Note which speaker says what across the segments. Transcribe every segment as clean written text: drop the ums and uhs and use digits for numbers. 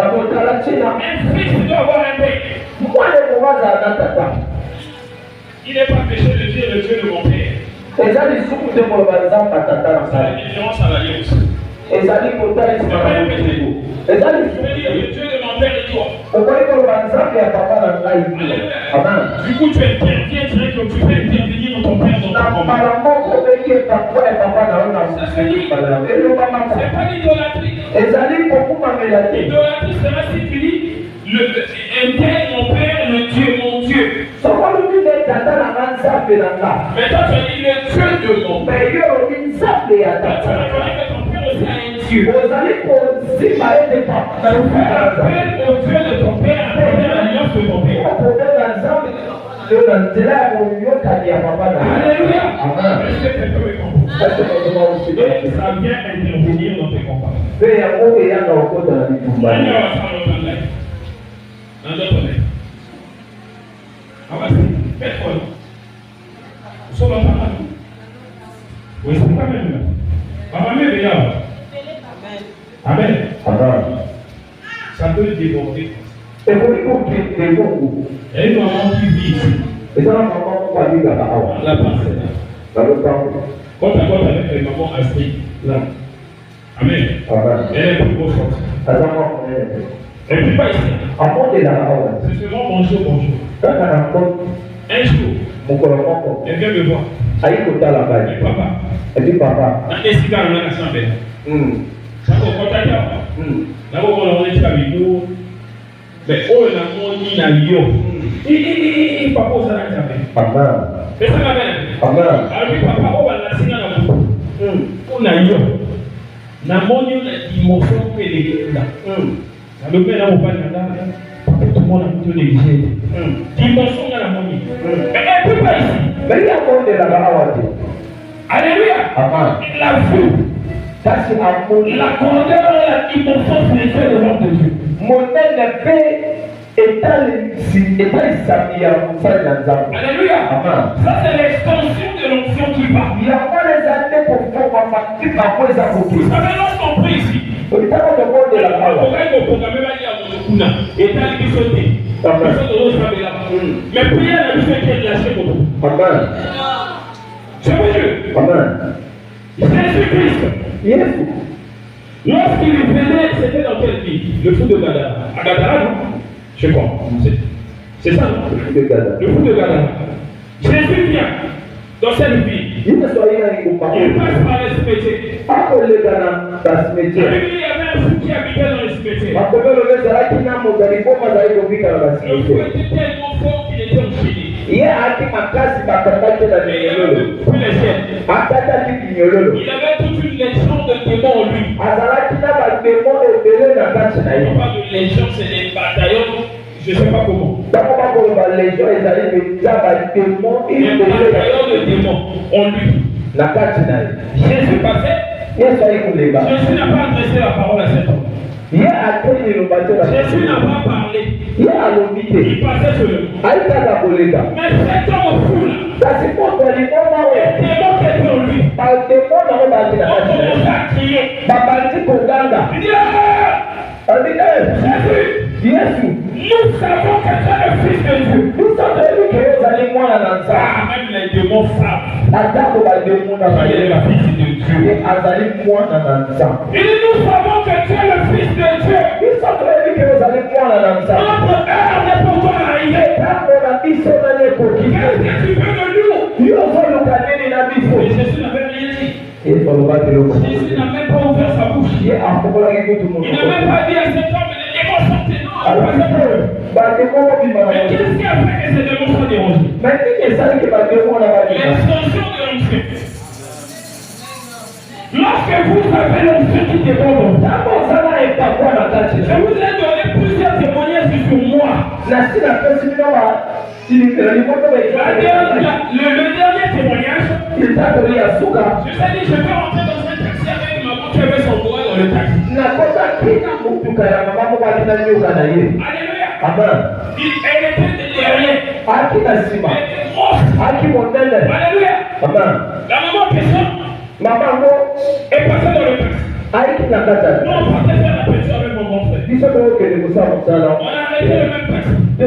Speaker 1: Un fils doit avoir un père. Il n'est pas péché de dire le Dieu de mon père. C'est la différence à l'alliance. C'est pas un péché. Je veux dire le Dieu de mon père et toi. Alléluia. Du coup, tu interviens direct comme tu peux intervenir dans ton père dans ton combat. C'est pas l'idolâtrie. L'idolâtrie, c'est là si tu dis un tel mon père, le Dieu, mon Dieu. Mais toi, tu as dit le Dieu de mon père. Tu reconnais que ton père aussi a un Dieu. Tu appelles au Dieu de ton père, appelle l'alliance de ton père. Alléluia. Est-ce que quelqu'un me comprend? Ça vient intervenir dans tes combats. Oui, c'est pas même. Amen. Amen. Ça peut le déborder. Et une maman qui vit ici. La parcelle. Quand tu as avec les mamans Astrid, là. Amen. Elle est plus grosse. Elle ne vit pas ici. C'est seulement bonjour. Un jour, elle vient me voir. Elle dit papa. Dans les cigares, on a la chambre. Ça va contacter. D'abord, on est avec nous. Mais oh, la monnaie n'a lieu. Papa, ça n'a jamais. Mais ça va bien. Alors, papa, on va la signer dans le bout. On a lieu. La monnaie n'a dimension que les gars. Le père n'a pas de tout le monde a plutôt négligé. Dimension dans la monnaie. Mais elle ne peut pas ici. Mais il y a encore de la Alléluia. La vue. Ça, c'est la grandeur et la dimension spirituelle de l'homme de Dieu. Mon paix Alléluia. Ça, c'est l'extension de l'onction qui part. Il y a pas les années pour faire vous savez, lorsqu'on prie ici, on va mais prier la vie fait qu'elle lâche pour vous. C'est pour Dieu. Jésus-Christ. Lorsqu'il venait, c'était dans quelle vie? Le fou de Gadara. À Gadara, non? Je sais pas. C'est ça, non? Le fou de Gadara. Jésus vient dans cette vie. Il passe par les cimetières. La Bible, il y avait un fou qui habitait dans les cimetières. Le fou était tellement fort qu'il était enchaîné. Il avait toute une légion de démons en lui. On parle de légion, c'est des bataillons, je ne sais pas comment. Des bataillons de démons en lui. Jésus passait. Jésus n'a pas adressé la parole à cet homme. Jésus n'a pas parlé. Il passait sur le monde. Mais cet homme fou là, les démons qui étaient en lui, on commence à crier. Il dit Jésus, nous savons que tu es le Fils de Dieu. Même les démons savent. Il est le Fils de Dieu. Il dit nous savons que tu es le Fils de Dieu. Notre heure n'est pas encore arrivée. Qu'est-ce que tu veux de nous? Et Jésus n'avait rien dit. Jésus n'a même pas ouvert sa bouche. Il n'a même pas dit à cet homme, les démons sortaient. Non, mais qu'est-ce qui a fait que ces démons soient dérangés? L'extension de l'onction. Lorsque vous avez l'onction qui déborde, je vous ai donné plusieurs témoignages sur moi. Le dernier témoignage, je t'ai dit, je peux rentrer dans un taxi avec ma maman qui avait son doigt dans le taxi. Alléluia. Elle était derrière. Elle était grosse. Alléluia. La maman en question est passée dans le taxi. Non, on partait faire la pêche avec mon grand frère. On a arrêté le même taxi. La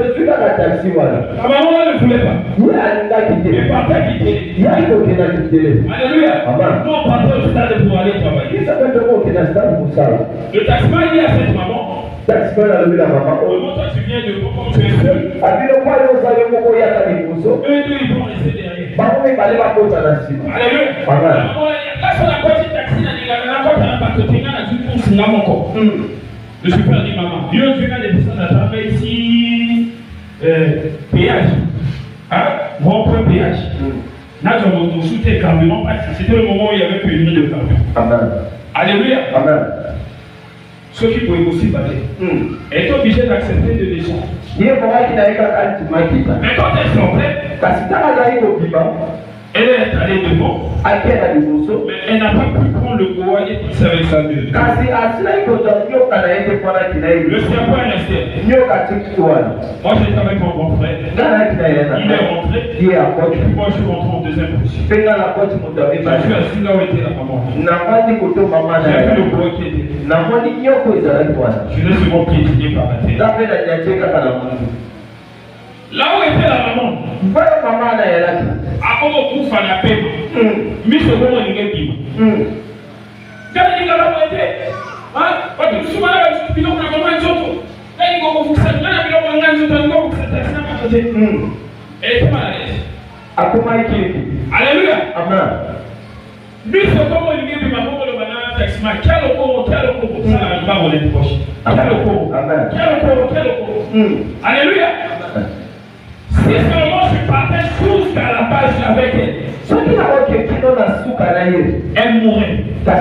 Speaker 1: maman ne voulait pas. Il partait quitter. Alléluia. Nous on partait au stade pour aller travailler. Le taximan dit à cette maman, comment toi tu viens de comment tu es seul? Eux deux ils vont rester derrière. Alléluia. Là sur la petite taxi, le super dit maman, Dieu tu as des personnes à travailler ici, péage, rond-point péage. Là, on soutient carburant, c'était le moment où il y avait pénurie de carburant.
Speaker 2: Amen.
Speaker 1: Alléluia.
Speaker 2: Amen.
Speaker 1: Ceux qui pouvaient aussi parler étaient obligés d'accepter de l'échange. Mais quand elle sortait, elle est allée devant, mais elle n'a pas pu prendre le goût et pousser avec sa gueule. Le serpent est resté. Moi j'étais avec mon grand frère. Il est rentré. Et puis moi je suis rentré en deuxième position. Je suis assis là où était la maman. J'ai vu le bois qui était. Je l'ai souvent piétiné par la terre. Là où était la maman, à comment vous faites la paix, mais ce moment il est vivant. Quand il est là où il était, parce que souvent il y a des gens qui ont là il faut vous faire, là il y a des gens qui ont vous faire, elle était mal à l'aise. Alléluia. Amen. Lui ce moment il est vivant, comment le banana taxima, quel au ça n'a pas volé de poche. Quel au Alléluia. Si seulement je partais jusqu'à la page avec elle, elle mourrait. Elle a la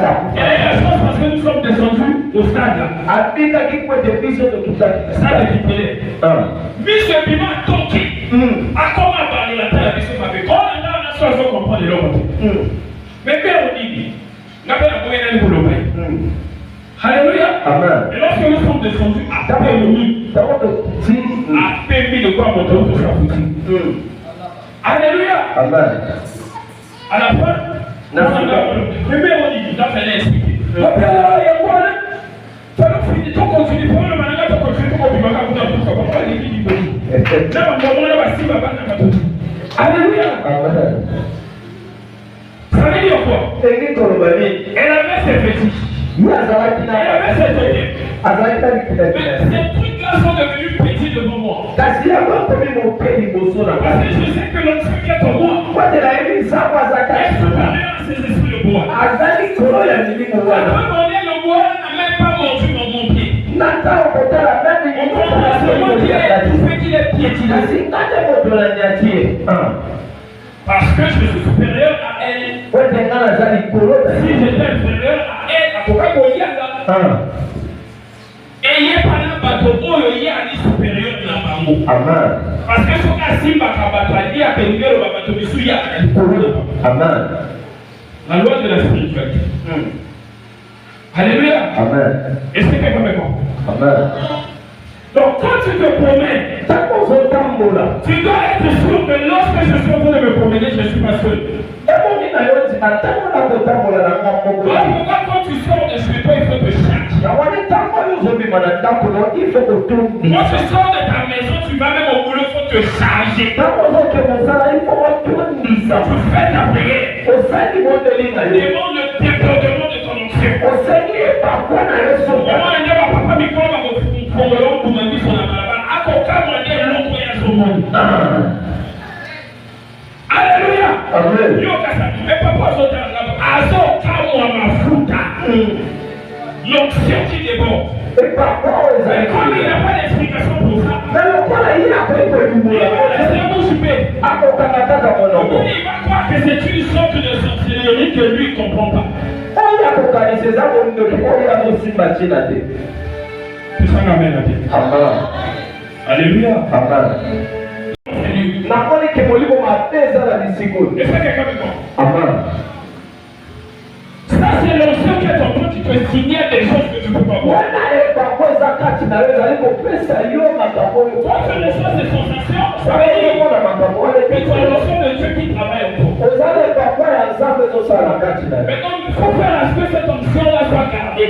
Speaker 1: chance parce que nous sommes descendus au stade là. Stade équipé. Mais ce piment a toqué. À comment parler la terre avec ce papier? Quand on a soit on comprend les l'autre. Mais bien on dit, n'a pas la moyenne pour le pain. Alléluia. Et lorsque nous sommes descendus à Pémi, de quoi mon don pour sa Alléluia. À la fin, le maire on dit, il a fait l'expliquer. Il y a quoi là? Ça nous finit, ton continue, pour le mananga, ton continue, ton continue, pour tout ça, pour pas les filles du pays. Là, on va si ma banane à tout. Alléluia. Ça veut dire quoi? Elle avait ses fétiches. Elle avait ses fétiches. Mais ces trucs-là sont devenus petits devant moi. Parce que je sais que l'autre qui est en moi est supérieur à ces esprits de bois. À un moment donné, le bois n'a même pas mordu mon pied. On comprend seulement qu'il est piétiné. Parce que je suis supérieur à elle. Si j'étais inférieur à elle, à Coca-Cola, ayez pas un bateau, il y a un supérieur de la bango. Parce que ce cas si ma il y a quelqu'un le bateau, il y a un Amen. La loi de la spiritualité. Alléluia. Amen. Est-ce que quelqu'un me comprend? Amen. Donc quand tu te promènes, tu dois être sûr que lorsque je suis en train de me promener, je ne suis pas seul. Pourquoi quand tu sors de chez toi, il faut te charger? Quand tu sors de ta maison, tu vas même au boulot, il faut te charger. Tu fais ta prière. Demande le débordement de ton onction. Comment il y a papa micro va vous pour me dire son amalaba. À quoi moi dire l'autre et à son monde. Alléluia. Amen. Mais papa sauter là. Azo kamo mafuta. L'onction qui déborde. Et comme il n'y a pas d'explication pour ça, il va croire que c'est une sorte de sorcellerie que lui ne comprend pas. C'est ça l'amène à Dieu. Alléluia. Est-ce que quelqu'un me comprend? Ça c'est l'onction qui est en toi qui te signale des choses que tu ne peux pas voir. Quand tu reçois ces sensations, ça veut dire que tu as l'onction de Dieu qui travaille en toi. Maintenant, il faut faire à ce que cette onction-là soit gardée.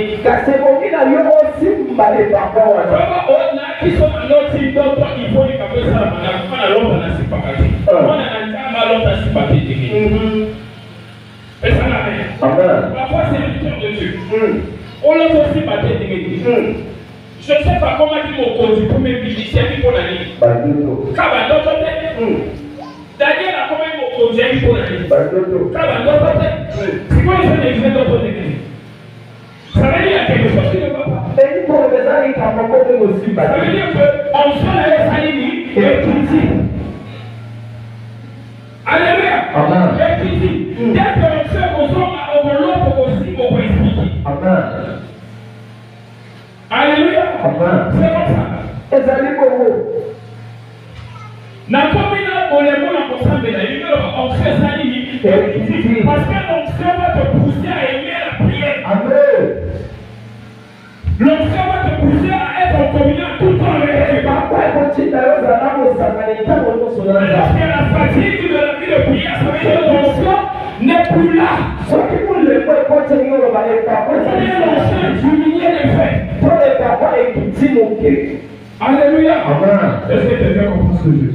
Speaker 1: Qui sont dans notre île, d'autres, il faut les caper ça. On a l'autre, on a si pas caché. On a un gamme, l'autre, on a si pas caché. Et ça la met. Parfois, c'est le cœur de Dieu. On l'a aussi battu. Je ne sais pas comment il m'a conduit pour mes musiciens pour l'année. Daniel a comment il m'a conduit pour l'année. C'est quoi les gens de d'autres églises? Ça veut dire quelque chose qui ne va pas. Ça veut dire qu'on se fait les aliments et critique. Alléluia. Et critique. Dès que l'on sait qu'on soit au l'autre aussi, on peut expliquer. Alléluia. C'est comme ça. Nakomina olemo na kosambela yinga on fait ça ni parce que l'onction va te pousser à aimer la prière. Amen. L'onction va te pousser à être en communion tout le temps avec Dieu. Lorsqu'il y a la fatigue de la vie de prière, ça veut dire que l'onction n'est plus là. Ça veut dire l'onction d'humilier les faits. Alléluia. Amen. Est-ce que quelqu'un comprend ce que je dis?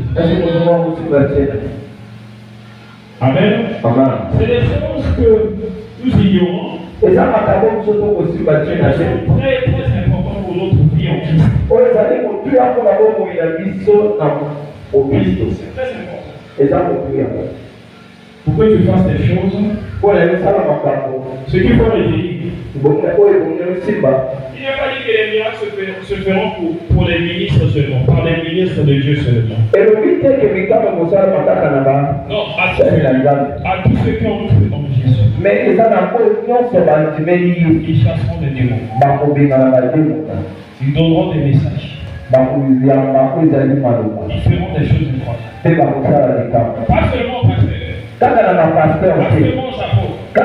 Speaker 1: Amen. Amen. C'est des choses que nous ignorons. Et ça m'a d'abord surtout aussi battu. C'est très important pour notre vie en Christ. C'est très important. Et ça pour que tu fasses des choses. Ce qu'il faut le dire. Il n'y a pas dit que les miracles se feront pour les ministres seulement, par les ministres de Dieu seulement. Non, à tous ceux qui ont cru en Jésus. Mais ils chasseront des démons. Ils donneront des messages. Ils feront des choses incroyables. Pas seulement pas seulement Japon. Mais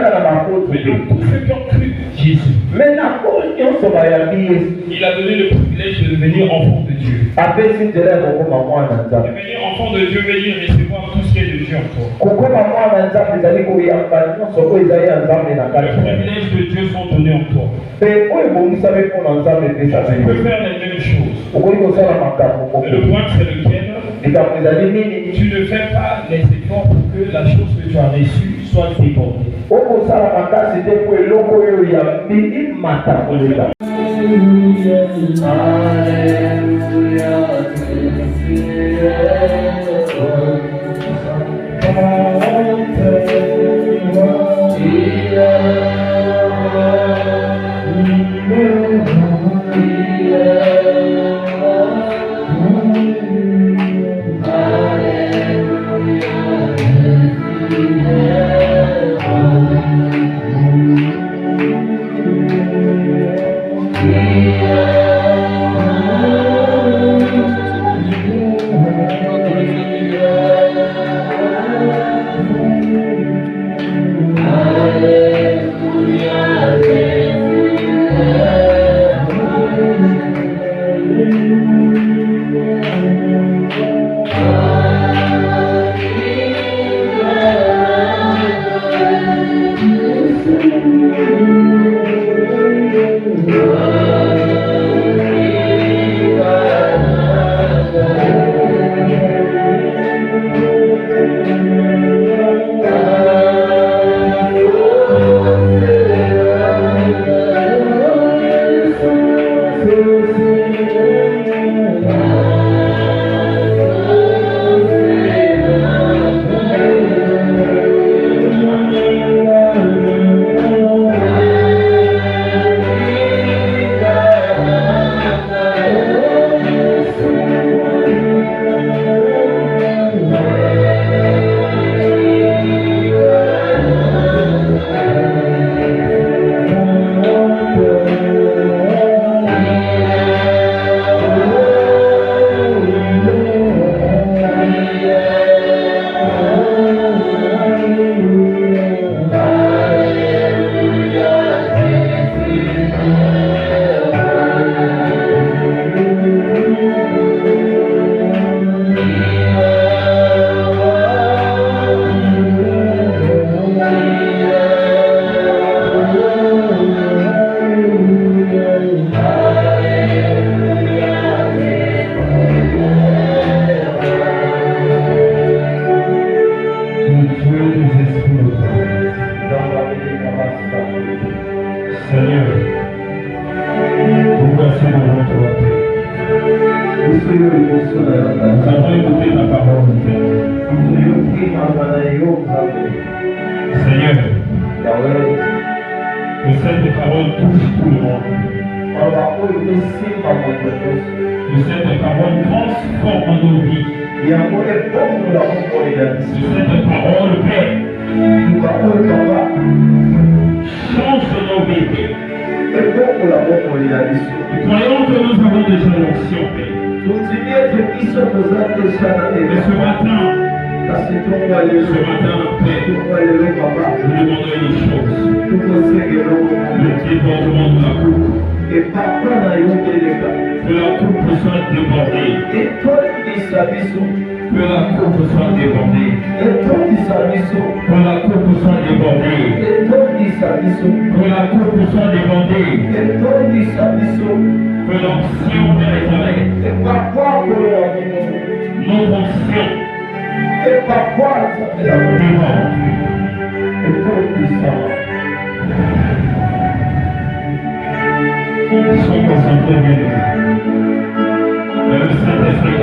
Speaker 1: tous ceux qui ont cru Jésus. Il a donné le privilège de devenir enfant de Dieu. Devenir enfant de Dieu veut dire recevoir tout ce qui est de Dieu en toi. Le privilège de Dieu sont donnés en toi. Tu peux faire les mêmes choses. Le point c'est lequel? Tu ne fais pas les efforts pour que la chose que tu as reçue soit débordée. Seigneur, que cette parole touche tout le monde. Que cette parole transforme nos vies. Que cette parole, Père, change nos vies. Croyons que nous avons déjà l'onction, Père. Mais ce matin, Père, nous demandons une chose. Le débordement de la coupe. Que la coupe soit débordée. Que la coupe soit débordée. Que la coupe soit débordée. Que la coupe soit débordée. Que l'onction de l'Éternel, notre onction, sont concentrés bien. Le Saint-Esprit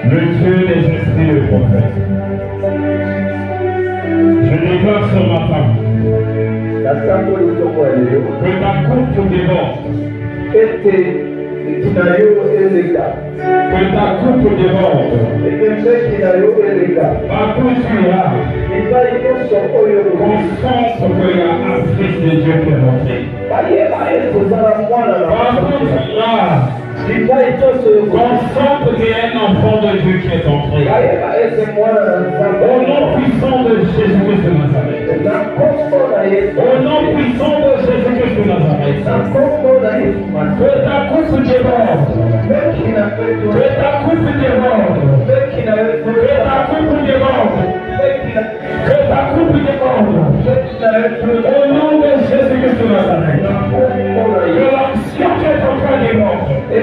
Speaker 1: le Dieu des esprits de prophète. Je déclare sur ma femme que ta coupe déborde. Que ta coupe déborde. Ma coupe suivra. Constance que la Afrique de Dieu peut montrer. Ma coupe suivra. Consente qu'il y a un enfant de Dieu qui est entré. Au nom puissant de Jésus-Christ de Nazareth. Au nom puissant de Jésus-Christ de Nazareth. Que ta coupe déborde. Que ta coupe déborde. Que ta coupe déborde. Que ta coupe déborde. Au nom de Jésus-Christ de Nazareth. Que l'ancien qui est en train de mort. Que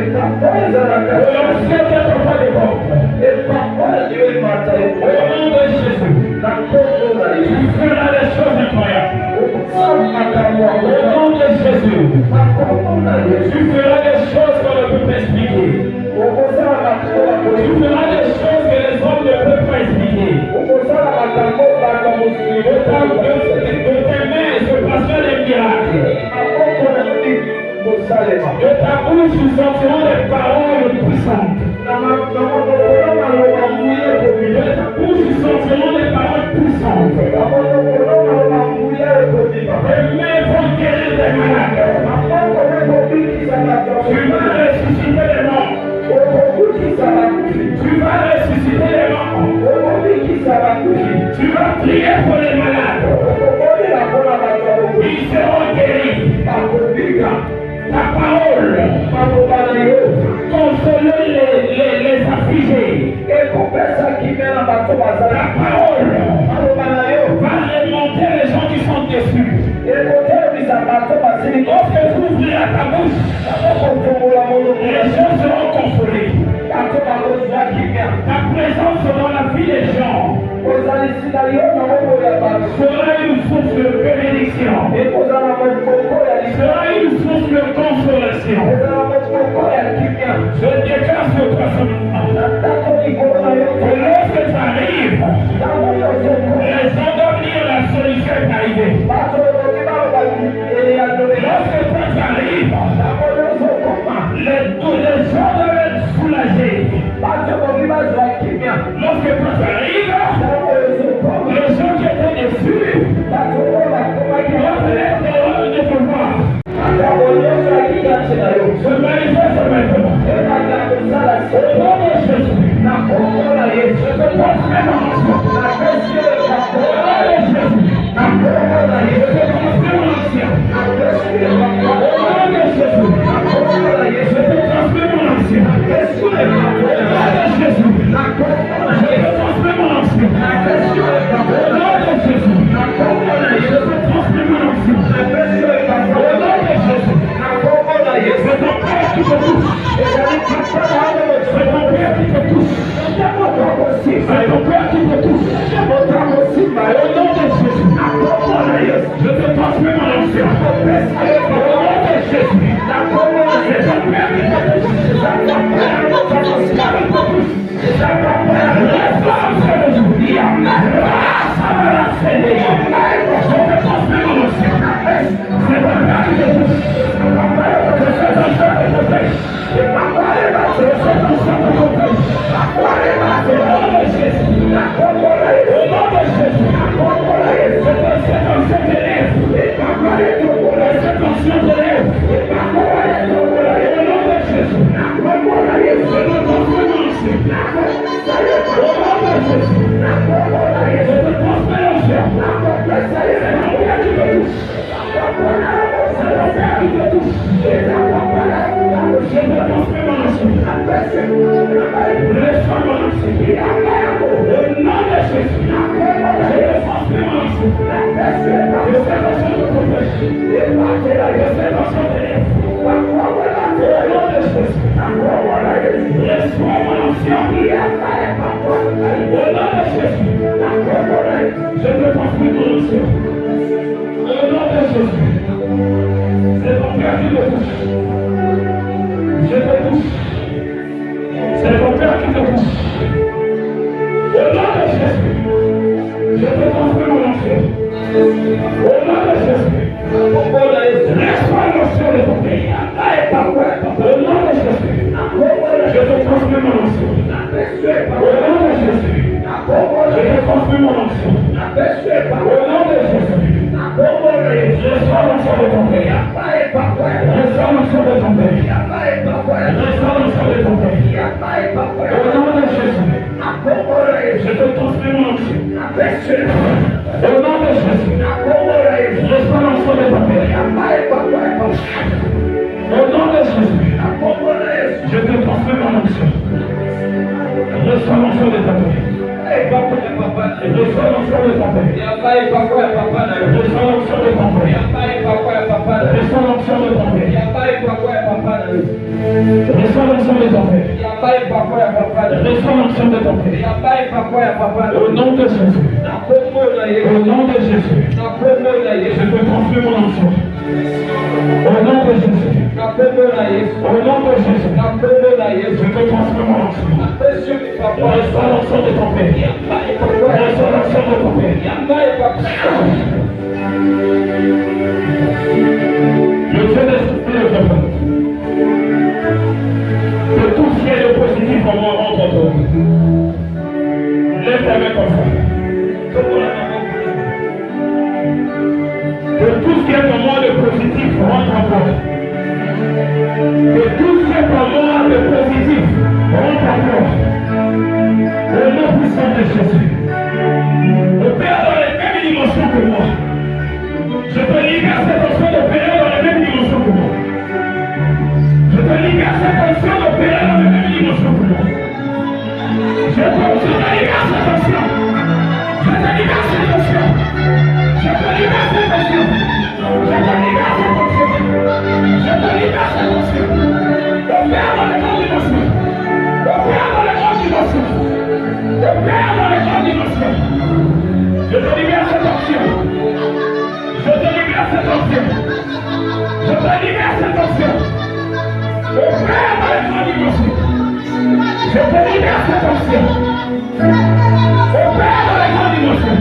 Speaker 1: l'ancien qui est en train de mort. Au nom de Jésus. Tu feras des choses incroyables. Au nom de Jésus. Tu feras des choses qu'on ne peut pas expliquer. Tu feras des choses que les hommes ne peuvent pas expliquer. De tes mains se passeront des miracles. De ta bouche sortiront des paroles puissantes. De ta bouche sortiront des paroles puissantes. Tes mains vont guérir des malades. Tu vas ressusciter les morts. Tu vas ressusciter les morts. Tu vas prier pour les malades. Ils seront guéris. Ta parole, consoler les affligés. Ta parole va remonter les gens qui sont déçus. Lorsque tu ouvriras ta bouche, les gens seront consolés. Ta présence dans la vie des gens sera une source de bénédiction. Sera une source de consolation. Je déclare sur toi ce matin que lorsque ça arrive, les endormis et la solution est arrivée. Lorsque ça arrive, les gens doivent être soulagés. Lorsque ça arrive, les gens qui étaient déçus doivent être heureux de te voir. Se manifeste maintenant. Au nom de Jésus. Je te porte mes mains. Au nom de Jésus. Je te porte mes mains. Au nom de Jésus. Je te transmets mon ancien. Au nom de Jésus. Je te transmets mon ancien. Au nom de Jésus. Je te transmets mon ancien. Au nom de Jésus. C'est ton Père qui te touche. C'est ton Père qui te touche. C'est ton Père qui te touche. Au nom de Jésus. Je te transmets mon ancien. Au nom de Jésus. C'est ton Père qui te touche. C'est ton Père qui te touche. C'est ton Père qui te touche. Je te transmets mon onction. Au nom de Jésus. Laisse-moi l'onction de ton pays. Au nom de Jésus. Je te transmets mon onction. Au nom de Jésus. Je te transmets mon onction. Au nom de Jésus. Je reçois l'onction de ton pays. Je reçois l'onction de ton pays. Je reçois l'onction de ton pays. Au nom de Jésus. Je te transmets mon onction. Au nom de Jésus. Je reçois l'onction de ton pays. Au nom de Jésus. Je te transmets mon onction. Je reçois l'onction de ton pays. Je reçois l'onction de ton pays. Je reçois l'onction de ton pays. Je reçois l'onction de ton pays. Je reçois l'onction de ton pays. Je reçois l'onction de ton pays. Au nom de Jésus. Au nom de Jésus. Je te transmets mon onction. Au nom de Jésus. Au nom de Jésus. Je te transmets mon onction. Je reçois l'onction de ton pays. Je reçois l'onction de ton pays. Le Dieu des esprits de Dieu. Que tout ce qui est de positif en moi rentre en toi. Lève ta main comme ça. Que tout ce qui est en moi de positif rentre en toi. Que tout ce qui est en moi de positif rentre en toi. Au nom puissant de Jésus. Opère dans les mêmes dimensions que moi. Je te libère cette option d'opérer dans les mêmes dimensions que moi. Je te libère cette option d'opérer dans les mêmes dimensions que moi. Je te libère cette option. Je te libère cette option. Je te libère cette option. Je te libère cette option. Je te libère cette option. Opère dans les grandes dimensions. Opère dans les grandes dimensions. Opère dans les grandes dimensions. Je te libère cette option. Je te libère cette option. Je te libère cette option. Opère dans les grandes dimensions. Je te libère cette option. Opère dans les grandes dimensions.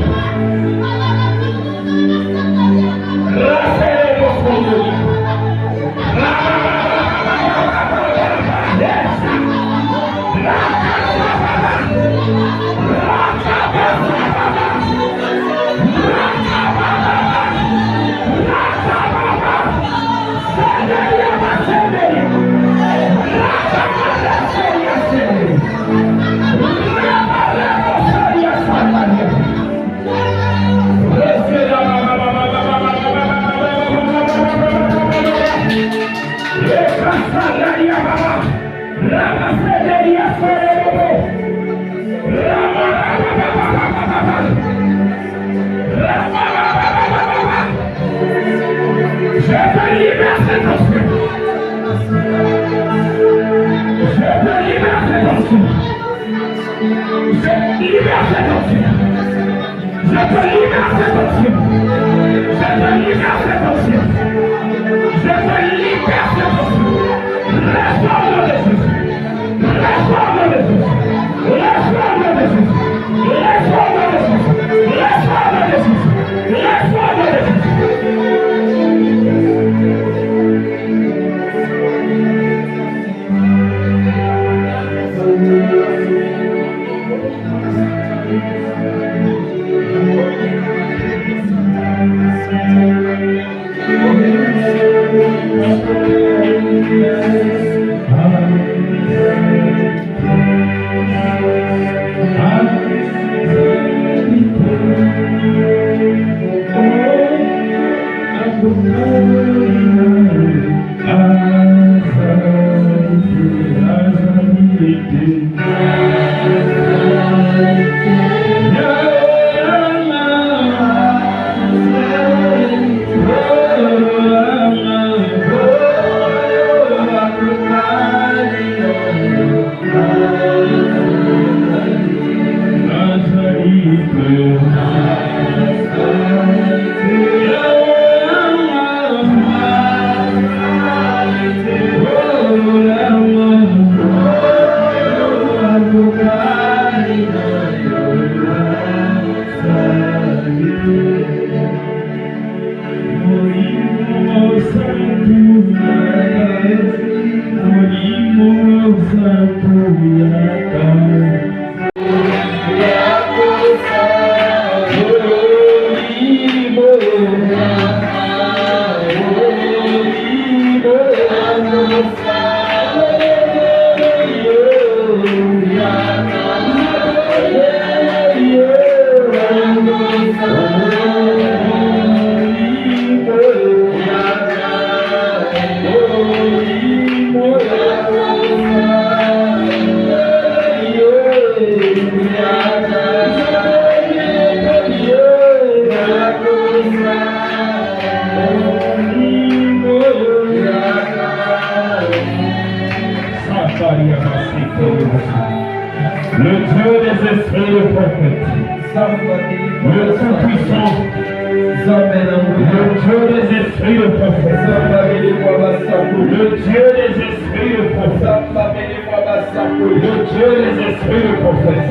Speaker 1: Le Dieu des esprits de prophète, le Tout-Puissant, le Dieu des esprits de prophète, le Dieu des esprits de prophète, le Dieu des esprits de prophète,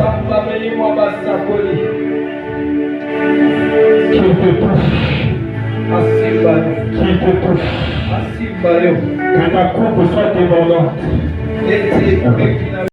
Speaker 1: qu'il te touche, qu'il te touche, que ta coupe soit débordante.